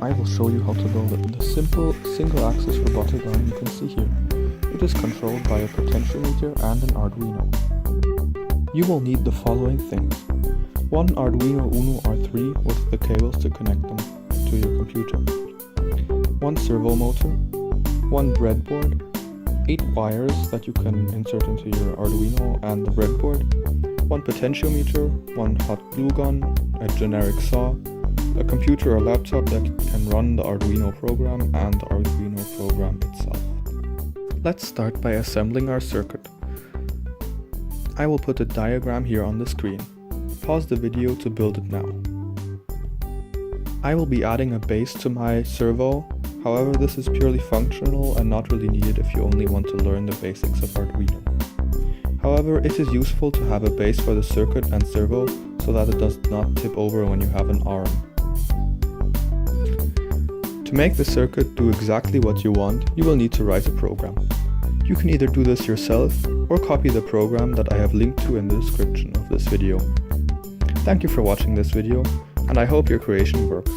I will show you how to build the simple single-axis robotic arm you can see here. It is controlled by a potentiometer and an Arduino. You will need the following things. One Arduino Uno R3 with the cables to connect them to your computer. One servo motor, one breadboard, 8 wires that you can insert into your Arduino and the breadboard, one potentiometer, one hot glue gun, a generic saw, a computer or laptop that can run the Arduino program and the Arduino program itself. Let's start by assembling our circuit. I will put a diagram here on the screen. Pause the video to build it now. I will be adding a base to my servo, however this is purely functional and not really needed if you only want to learn the basics of Arduino. However, it is useful to have a base for the circuit and servo so that it does not tip over when you have an arm. To make the circuit do exactly what you want, you will need to write a program. You can either do this yourself or copy the program that I have linked to in the description of this video. Thank you for watching this video, and I hope your creation works.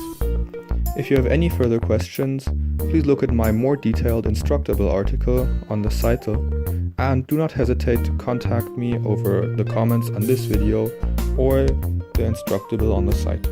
If you have any further questions, please look at my more detailed instructable article on the site, and do not hesitate to contact me over the comments on this video or the instructable on the site.